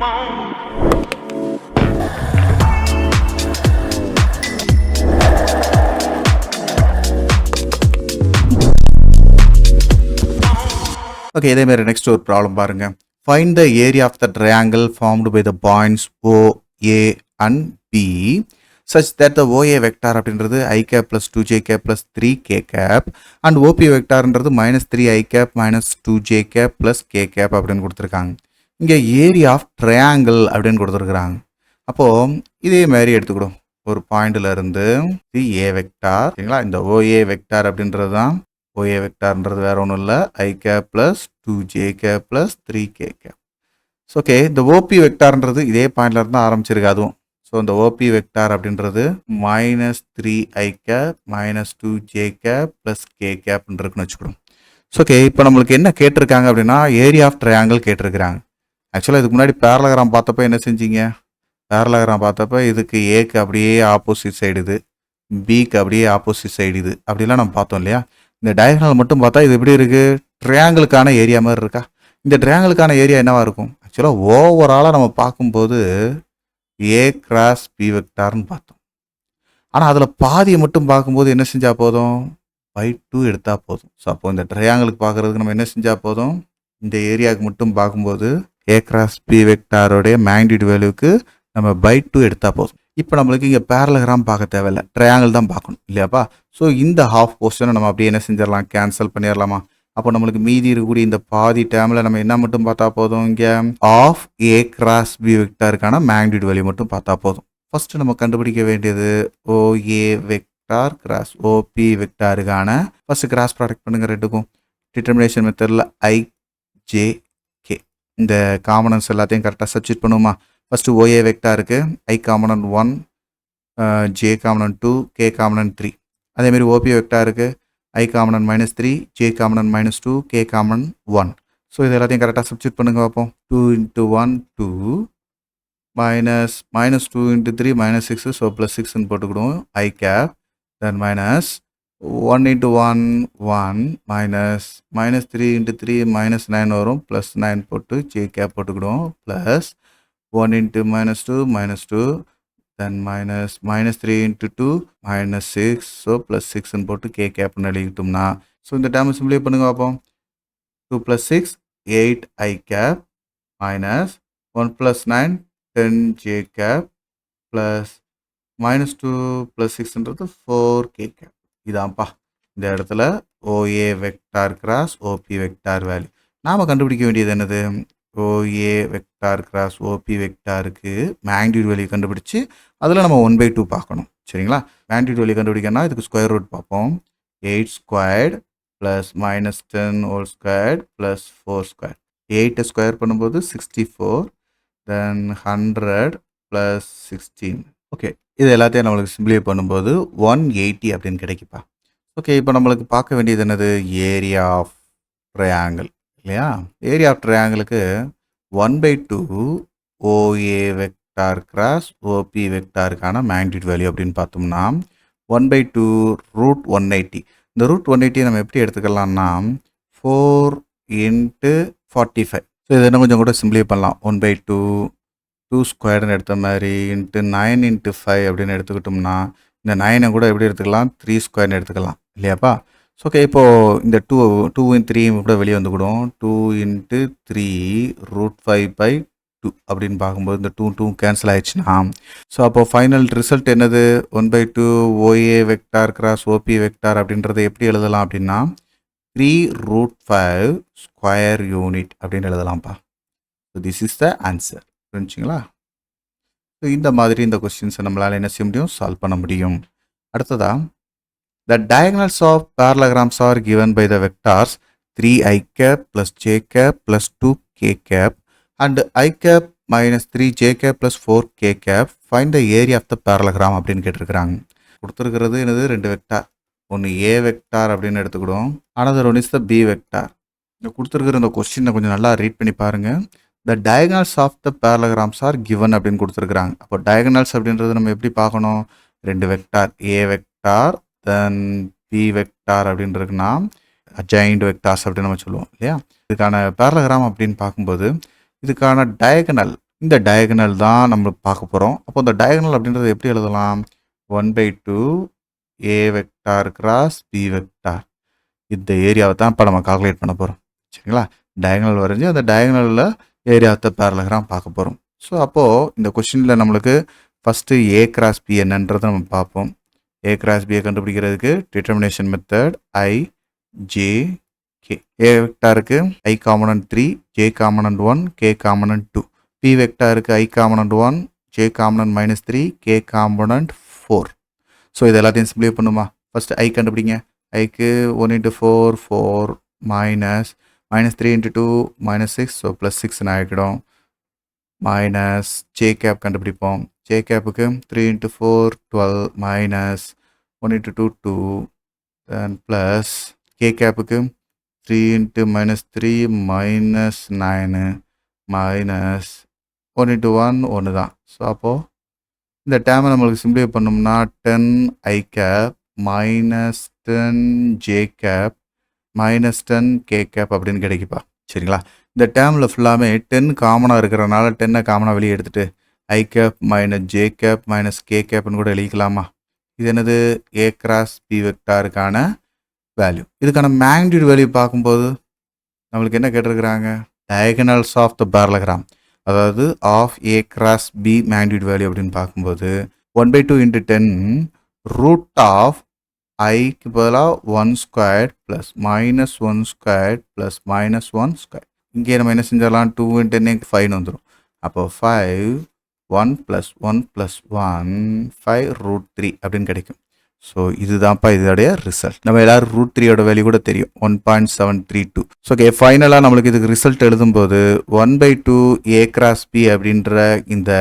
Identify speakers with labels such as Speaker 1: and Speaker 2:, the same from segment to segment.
Speaker 1: Okay, இதே மாதிரி next ஒரு ப்ராப்ளம் பாருங்க. Find the area of the triangle formed by the points O, A and B such that the OA vector அப்படின்றது i cap plus 2j cap plus 3k cap and OP வெக்டார்ன்றது minus 3i cap minus 2j cap plus k cap அப்படின்னு கொடுத்துருக்காங்க. இங்கே area of triangle அப்படின்னு கொடுத்துருக்குறாங்க. அப்போது இதே மாதிரி எடுத்துக்கிடும். ஒரு பாயிண்ட்ல இருந்து இது ஏ வெக்டார், சரிங்களா? இந்த OA வெக்டார் அப்படின்றது தான் OA வெக்டார்ன்றது வேற ஒன்றும் இல்லை, i cap plus 2j cap plus 3k cap. Okay, இந்த OP வெக்டார்ன்றது இதே பாயிண்ட்ல இருந்து ஆரம்பிச்சிருக்கு அதுவும். ஸோ இந்த OP வெக்டார் அப்படின்றது -3i cap minus 2j cap plus k cap இருக்குன்னு வச்சுக்கணும். ஓகே, இப்போ நம்மளுக்கு என்ன கேட்டிருக்காங்க அப்படின்னா ஏரியா ஆஃப் ட்ரையாங்கிள் கேட்டிருக்கிறாங்க. ஆக்சுவலாக இதுக்கு முன்னாடி பேரலகிராம் பார்த்தப்ப என்ன செஞ்சீங்க? பேரலகிராம் பார்த்தப்ப இதுக்கு ஏக்கு அப்படியே ஆப்போசிட் சைடு இது, பிக்கு அப்படியே ஆப்போசிட் சைடு இது, அப்படிலாம் நம்ம பார்த்தோம் இல்லையா? இந்த டயகனல் மட்டும் பார்த்தா இது எப்படி இருக்குது? ட்ரையாங்கிளுக்கான ஏரியா மாதிரி இருக்கா? இந்த ட்ரையாங்கிளுக்கான ஏரியா என்னவா இருக்கும்? ஆக்சுவலாக ஓவராலாக நம்ம பார்க்கும்போது ஏ கிராஸ் பி வெக்டார்னு பார்த்தோம். ஆனால் அதில் பாதியை மட்டும் பார்க்கும்போது என்ன செஞ்சால் போதும்? பை 2 எடுத்தால் போதும். ஸோ அப்போ இந்த ட்ரையாங்கிளுக்கு பார்க்குறதுக்கு நம்ம என்ன செஞ்சால் போதும்? இந்த ஏரியாவுக்கு மட்டும் பார்க்கும்போது ஏ கிராஸ் பி வெக்டாரோடைய மேக்னிட்யூட் வேல்யூக்கு நம்ம பை 2 எடுத்தால் போதும். இப்போ நம்மளுக்கு இங்கே பேரலகிராம் பார்க்க தேவையில்லை, ட்ரையாங்கிள் தான் பார்க்கணும் இல்லையாப்பா? ஸோ இந்த ஹாஃப் போர்ஷனை நம்ம அப்படியே என்ன செஞ்சிடலாம்? கேன்சல் பண்ணிடலாமா? அப்போ நம்மளுக்கு மீதி இருக்கக்கூடிய இந்த பாதி டேர்மில் நம்ம என்ன மட்டும் பார்த்தா போதும்? இங்கே ஆஃப் ஏ கிராஸ் பி வெக்டாருக்கான மேக்னிட்யூட் வேல்யூ மட்டும் பார்த்தா போதும். ஃபர்ஸ்ட் நம்ம கண்டுபிடிக்க வேண்டியது OA வெக்டார் கிராஸ் OP வெக்டாருக்கான ஃபர்ஸ்ட் கிராஸ் ப்ராடக்ட் பண்ணுங்க ரெண்டுக்கும். டிட்டர்மினேஷன் மெத்தடில் IJK இந்த காம்பனன்ட்ஸ் எல்லாத்தையும் கரெக்டாக சப்ஸ்டிட்யூட் பண்ணுவோமா? First OA வெக்டாருக்கு I component 1, J component 2, K component 3. அதேமாதிரி OP வெக்டாருக்கு I component -3, J component -2, K component 1. So இது எல்லாத்தையும் கரெக்டாக சப்ஸ்டிட்யூட் பண்ணுங்க பார்ப்போம். 2 × 1 2 -2 × 3 -6, ஸோ +6ன்னு போட்டுக்கிடுவோம் I cap, தென் -1 × 1 1 -3 × 3 -9 வரும், +9 போட்டு J cap போட்டுக்கிடுவோம், +1 × -2 then -3 × 2 -6, ஸோ +6ன்னு போட்டு K capன்னு எழுதிக்கிட்டோம்னா, ஸோ இந்த டேர்ம் சிம்பிளை பண்ணுங்க பார்ப்போம். 2 + 6 8 I cap minus 1 + 9 10 J cap plus -2 + 6ன்றது 4 K cap. இதான்ப்பா இந்த இடத்துல OA vector cross OP vector value. நாம் கண்டுபிடிக்க வேண்டியது என்னது? OA வெக்டார் கிராஸ் OP வெக்டாருக்கு மேக்னிட்யூட் வேல்யூ கண்டுபிடிச்சு அதில் நம்ம 1/2 பார்க்கணும், சரிங்களா? மேக்னிட்யூட் வேல்யூ கண்டுபிடிக்கணும்னா இதுக்கு ஸ்கொயர் ரூட் பார்ப்போம். 8 squared plus -10 whole squared plus 4 square. 8 square பண்ணும்போது 64, தென் 100 ப்ளஸ் 16. ஓகே, இது எல்லாத்தையும் நம்மளுக்கு சிம்பிளிஃபை பண்ணும்போது 180 அப்படின்னு கிடைக்குப்பா. ஓகே, இப்போ நம்மளுக்கு பார்க்க வேண்டியது என்னது? ஏரியா ஆஃப் ட்ரையாங்கிள் இல்லையா? ஏரியா ஆஃப் ட்ரையாங்கிளுக்கு 1/2 OA வெக்டார் கிராஸ் OP வெக்டாருக்கான மேக்னிட்யூட் வேல்யூ அப்படின்னு பார்த்தோம்னா 1/2 √180. இந்த √180 நம்ம எப்படி எடுத்துக்கலாம்னா 4 × 45. ஸோ இதை இன்னும் கொஞ்சம் கூட சிம்பிளிஃபை பண்ணலாம். 1/2 2 ஸ்கொயர்னு எடுத்த மாதிரி × 9 × 5 அப்படின்னு எடுத்துக்கிட்டோம்னா இந்த 9 கூட எப்படி எடுத்துக்கலாம்? 3 ஸ்கொயர்னு எடுத்துக்கலாம் இல்லையாப்பா? ஸோ ஓகே, இப்போது இந்த 2 × 3 கூட வெளியே வந்துக்கிடும். 2 × 3 √5/2 அப்படின்னு பார்க்கும்போது இந்த 2 கேன்சல் ஆயிடுச்சுன்னா, ஸோ அப்போ ஃபைனல் ரிசல்ட் என்னது? 1/2 OA vector cross OP vector அப்படின்றத எப்படி எழுதலாம் அப்படின்னா 3√5 ஸ்கொயர் யூனிட் அப்படின்னு எழுதலாம்ப்பா. So this is the answer. புரிஞ்சுங்களா? ஸோ இந்த மாதிரி இந்த கொஸ்டின்ஸை நம்மளால் என்ன செய்ய முடியும்? சால்வ் பண்ண முடியும். அடுத்ததா, the diagonals of parallelograms are given by the vectors 3i cap plus j cap plus 2k cap and I cap minus 3j cap plus 4k cap. Find the area of the parallelogram அப்படின்னு கேட்டிருக்கிறாங்க. கொடுத்துருக்கிறது என்னது? 2 vector. ஒன்று A vector அப்படின்னு எடுத்துக்கிடும், another one is the B vector. இந்த கொடுத்துருக்கிற இந்த கொஸ்டினை கொஞ்சம் நல்லா ரீட் பண்ணி பாருங்கள். the diagonals of the parallelograms are given அப்படின்னு கொடுத்துருக்குறாங்க. அப்போ diagonals அப்படின்றது நம்ம எப்படி பார்க்கணும்? 2 vector A vector then b vector அப்படின்றதுக்குன்னா அட்ஜாயிண்ட் வெக்டார்ஸ் அப்படின்னு நம்ம சொல்லுவோம் இல்லையா? இதுக்கான பேரலகிராம் அப்படின்னு பார்க்கும்போது இதுக்கான டயகனல் இந்த டயகனல் தான் நம்ம பார்க்க போகிறோம். அப்போ இந்த டயகனல் அப்படின்றது எப்படி எழுதலாம்? 1/2 ஏ வெக்டார் கிராஸ் பி வெக்டார். இந்த ஏரியாவை தான் இப்போ நம்ம கால்குலேட் பண்ண போகிறோம். சரிங்களா? டயகனல் வரைஞ்சி அந்த டயகனலில் ஏரியா ஆஃப் த பேரலகிராம் பார்க்க போகிறோம். ஸோ அப்போது இந்த கொஷினில் நம்மளுக்கு ஃபஸ்ட்டு ஏ கிராஸ் பி என்னன்றதை நம்ம பார்ப்போம். ஏ கிராஸ் பியை கண்டுபிடிக்கிறதுக்கு determination method i j k. A வெக்டாருக்கு i component 3, j component 1, k component 2. B வெக்டாருக்கு i component 1, j component -3, k component 4. So இது எல்லாத்தையும் சிம்பிளை பண்ணுமா? ஃபஸ்ட்டு ஐ கண்டுபிடிங்க. ஐக்கு 1 × 4 4 மைனஸ் -3 × 2 -6, ஸோ +6 ஆகிடும். மைனஸ் ஜே கேப் கண்டுபிடிப்போம். ஜே கேப்புக்கு 3 × 4 12 மைனஸ் 1 × 2 2 தென் ப்ளஸ் கே கேப்புக்கு 3 × -3 -9 மைனஸ் 1 × 1 1 தான். ஸோ அப்போது இந்த டேமை நம்மளுக்கு சிம்பிளை பண்ணோம்னா 10 I cap minus 10 J cap minus 10 K cap அப்படின்னு கிடைக்குப்பா. சரிங்களா? இந்த டேர்மில் ஃபுல்லாமே 10 காமனாக இருக்கிறனால 10 காமனாக வெளியே எடுத்துகிட்டு I cap minus J cap minus K கேப்னு கூட எழுதிக்கலாமா? இது என்னது? ஏ கிராஸ் பி வெக்டாருக்கான வேல்யூ. இதுக்கான மேக்னிட்யூட் வேல்யூ பார்க்கும்போது நம்மளுக்கு என்ன கேட்டிருக்கிறாங்க? டயகனல்ஸ் ஆஃப் த பேரலகிராம், அதாவது of A cross B magnitude value அப்படின்னு பார்க்கும்போது 1/2 × 10 ரூட் ஆஃப் ஐக்கு பதிலாக 1² ப்ளஸ் -1² ப்ளஸ் -1². இங்கே நம்ம என்ன செஞ்சிடலாம்? 2 × 10 5 வந்துடும். அப்போ 5 1 + 1 + 1 5√3 அப்படின்னு கிடைக்கும். ஸோ இதுதான்ப்பா இதோடைய ரிசல்ட். நம்ம எல்லாரும் √3யோட வேல்யூ கூட தெரியும், 1.732. ஸோ ஓகே, ஃபைனலாக நம்மளுக்கு இதுக்கு ரிசல்ட் எழுதும்போது 1/2 ஏ கிராஸ் பி அப்படின்ற இந்த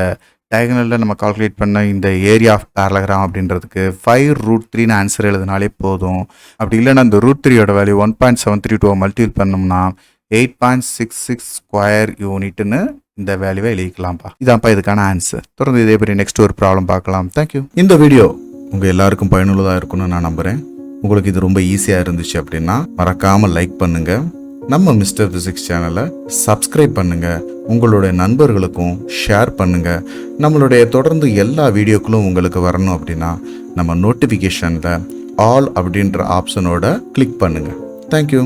Speaker 1: டயகனலில் நம்ம கால்குலேட் பண்ண இந்த ஏரியா ஆஃப் பேரலகிராம் அப்படின்றதுக்கு 5√3ன்னு ஆன்சர் எழுதினாலே போதும். அப்படி இல்லைன்னா இந்த √3யோட வேல்யூ 1.732 மல்டிபிள் பண்ணோம்னா 8.66 ஸ்கொயர் யூனிட்னு இந்த வேல்யூவை எழுதிக்கலாம்ப்பா. இதான்ப்பா இதுக்கான ஆன்சர். தொடர்ந்து இதே மாதிரி நெக்ஸ்ட் ஒரு ப்ராப்ளம் பார்க்கலாம். தேங்க்யூ. இந்த வீடியோ உங்கள் எல்லாருக்கும் பயனுள்ளதாக இருக்கும்னு நான் நம்புகிறேன். உங்களுக்கு இது ரொம்ப ஈஸியாக இருந்துச்சு அப்படின்னா மறக்காமல் லைக் பண்ணுங்கள். நம்ம மிஸ்டர் ஃபிசிக்ஸ் சேனலை சப்ஸ்கிரைப் பண்ணுங்கள். உங்களுடைய நண்பர்களுக்கும் ஷேர் பண்ணுங்கள். நம்மளுடைய தொடர்ந்து எல்லா வீடியோக்களும் உங்களுக்கு வரணும் அப்படின்னா நம்ம நோட்டிஃபிகேஷனில் ஆல் அப்படின்ற ஆப்ஷனோட கிளிக் பண்ணுங்கள். தேங்க்யூ.